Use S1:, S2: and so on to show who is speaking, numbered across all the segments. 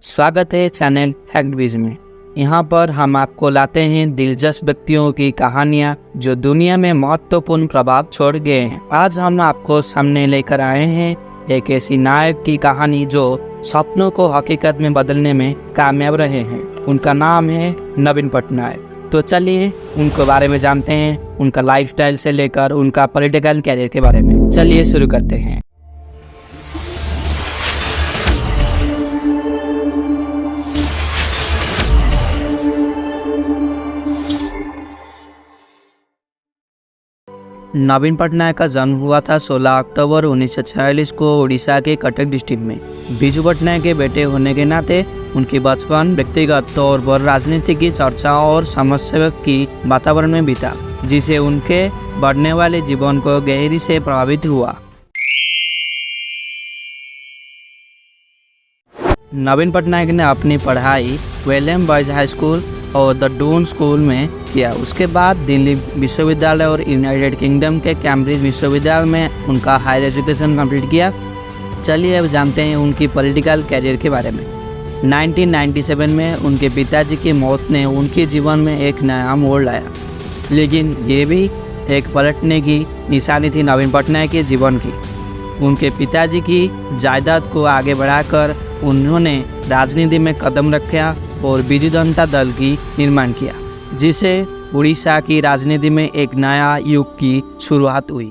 S1: स्वागत है चैनल फैक्टविज में। यहाँ पर हम आपको लाते हैं दिलचस्प व्यक्तियों की कहानियाँ जो दुनिया में महत्वपूर्ण प्रभाव छोड़ गए हैं। आज हम आपको सामने लेकर आए हैं एक ऐसी नायक की कहानी जो सपनों को हकीकत में बदलने में कामयाब रहे हैं। उनका नाम है नवीन पटनायक। तो चलिए उनके बारे में जानते हैं, उनका लाइफस्टाइल से लेकर उनका पॉलिटिकल कैरियर के बारे में। चलिए शुरू करते हैं। नवीन पटनायक का जन्म हुआ था 16 अक्टूबर 1946 को उड़ीसा के कटक डिस्ट्रिक्ट में। बिजू पटनायक के बेटे होने के नाते उनकी बचपन व्यक्तिगत तौर पर राजनीति की चर्चाओं और समस्या की वातावरण में बीता, जिसे उनके बढ़ने वाले जीवन को गहरी से प्रभावित हुआ। नवीन पटनायक ने अपनी पढ़ाई विलियम बॉयज हाई स्कूल और द डून स्कूल में किया। उसके बाद दिल्ली विश्वविद्यालय और यूनाइटेड किंगडम के कैम्ब्रिज विश्वविद्यालय में उनका हायर एजुकेशन कंप्लीट किया। चलिए अब जानते हैं उनकी पॉलिटिकल कैरियर के बारे में। 1997 में उनके पिताजी की मौत ने उनके जीवन में एक नया मोड़ लाया, लेकिन ये भी एक पलटने की निशानी थी नवीन पटनायक के जीवन की। उनके पिताजी की जायदाद को आगे बढ़ाकर उन्होंने राजनीति में कदम रखा और बिजू जनता दल की निर्माण किया, जिसे उड़ीसा की राजनीति में एक नया युग की शुरुआत हुई।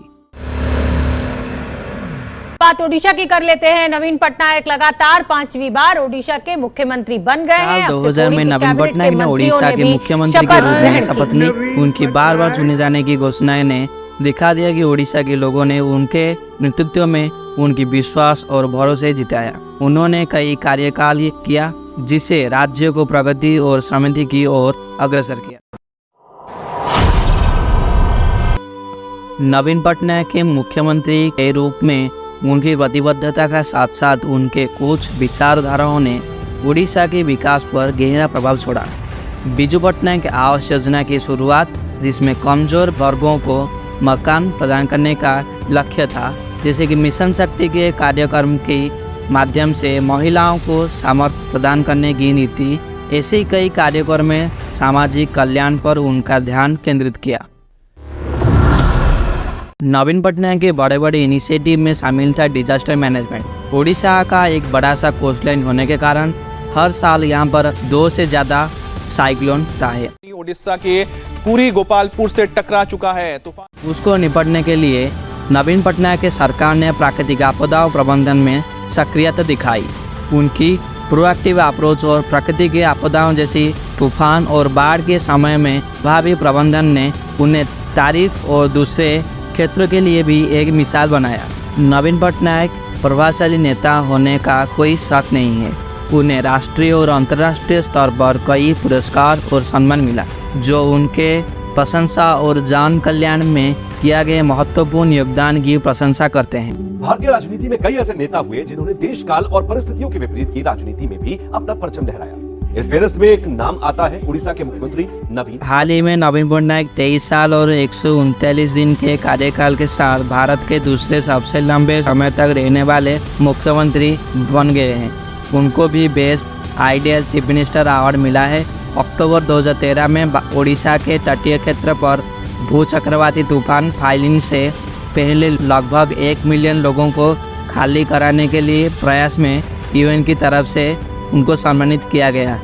S2: बात ओडिशा की कर लेते हैं। नवीन पटनायक लगातार 5वीं बार ओडिशा के मुख्यमंत्री बन गए हैं।
S1: 2000 में नवीन पटनायक ने उड़ीसा के मुख्यमंत्री के रूप में शपथ ली। उनकी बार बार चुने जाने की घोषणाएं ने दिखा दिया कि उड़ीसा के लोगों ने उनके नेतृत्व में उनकी विश्वास और भरोसे जिताया। उन्होंने कई कार्यकाल किया, जिसे राज्य को प्रगति और समृद्धि की ओर अग्रसर किया। नवीन पटनायक के मुख्यमंत्री के रूप में उनकी प्रतिबद्धता का साथ साथ उनके कुछ विचारधाराओं ने उड़ीसा के विकास पर गहरा प्रभाव छोड़ा। बिजू पटनायक आवास योजना की शुरुआत, जिसमें कमजोर वर्गों को मकान प्रदान करने का लक्ष्य था, जैसे कि मिशन शक्ति के कार्यक्रम के माध्यम से महिलाओं को सामर्थ्य प्रदान करने की नीति, ऐसे ही कई कार्यक्रम में सामाजिक कल्याण पर उनका ध्यान केंद्रित किया। नवीन पटनायक के बड़े बड़े इनिशिएटिव में शामिल था डिजास्टर मैनेजमेंट। उड़ीसा का एक बड़ा सा कोस्टलाइन होने के कारण हर साल यहाँ पर 2 से ज़्यादा साइक्लोन आए।
S3: उड़ीसा के पूरी गोपालपुर से टकरा चुका है तूफान।
S1: उसको निपटने के लिए नवीन पटनायक के सरकार ने प्राकृतिक आपदाओं प्रबंधन में सक्रियता दिखाई। उनकी प्रोएक्टिव अप्रोच और प्राकृतिक आपदाओं जैसी तूफान और बाढ़ के समय में भावी प्रबंधन ने उन्हें तारीफ और दूसरे क्षेत्रों के लिए भी एक मिसाल बनाया। नवीन पटनायक प्रभावशाली नेता होने का कोई शक नहीं है। उन्हें राष्ट्रीय और अंतर्राष्ट्रीय स्तर पर कई पुरस्कार और सम्मान मिला, जो उनके प्रशंसा और जन कल्याण में किया गए महत्वपूर्ण योगदान की प्रशंसा करते हैं।
S4: भारतीय राजनीति में कई ऐसे नेता हुए जिन्होंने देश काल और परिस्थितियों के विपरीत की राजनीति में भी अपना परचम लहराया। इस फेहरिस्त में एक नाम आता है उड़ीसा के मुख्यमंत्री नवीन।
S1: हाल ही में नवीन पटनायक 23 साल और 139 दिन के कार्यकाल के साथ भारत के दूसरे सबसे लंबे समय तक रहने वाले मुख्यमंत्री बन गए हैं। उनको भी best ideal chief minister award मिला है। अक्टूबर 2013 में उड़ीसा के तटीय क्षेत्र पर भू चक्रवाती तूफान फाइलिन से पहले लगभग 1 मिलियन लोगों को खाली कराने के लिए प्रयास में यूएन की तरफ से उनको सम्मानित किया गया।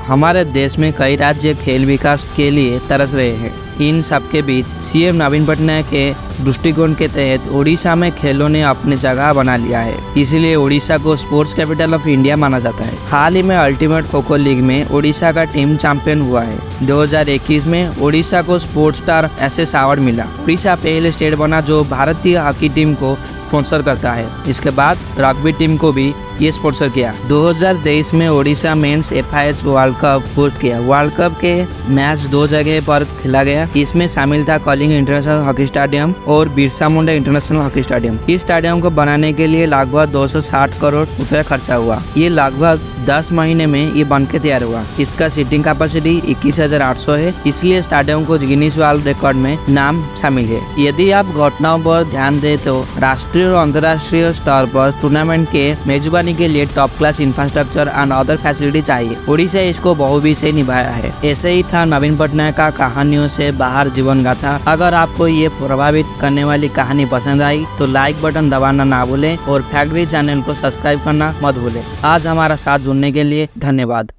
S1: हमारे देश में कई राज्य खेल विकास के लिए तरस रहे हैं। इन सबके बीच सीएम नवीन पटनायक के दृष्टिकोण के तहत उड़ीसा में खेलों ने अपनी जगह बना लिया है, इसलिए उड़ीसा को स्पोर्ट्स कैपिटल ऑफ इंडिया माना जाता है। हाल ही में अल्टीमेट खो खो लीग में उड़ीसा का टीम चैंपियन हुआ है। 2021 में उड़ीसा को स्पोर्ट्स स्टार एसएस अवार्ड मिला। उड़ीसा पहले स्टेट बना जो भारतीय हॉकी टीम को स्पॉन्सर करता है। इसके बाद रग्बी टीम को भी ये स्पॉन्सर किया। 2023 में Orissa men's FIH world cup host किया। वर्ल्ड कप के मैच 2 जगह पर खेला गया। इसमें शामिल था कलिंग इंटरनेशनल हॉकी स्टेडियम और Birsa Munda international hockey stadium. इस स्टेडियम को बनाने के लिए लगभग 260 करोड़ रुपए खर्चा हुआ। ये लगभग 10 महीने में ये बन के तैयार हुआ। इसका सीटिंग कैपेसिटी 21,800 है, इसलिए स्टेडियम को गिनीज वर्ल्ड रिकॉर्ड में नाम शामिल है। यदि आप घटनाओं पर ध्यान दें तो राष्ट्रीय और अंतर्राष्ट्रीय स्तर पर टूर्नामेंट के मेजबानी के लिए top class infrastructure and other facility चाहिए। उड़ीसा इसको बखूबी से निभाया है। ऐसे ही था नवीन पटनायक का कहानियों से बाहर जीवन गाथा। अगर आपको ये प्रभावित करने वाली कहानी पसंद आई तो लाइक बटन दबाना ना भूलें और फैक्ट वी चैनल को सब्सक्राइब करना मत भूलें। आज हमारा साथ जुड़ने के लिए धन्यवाद।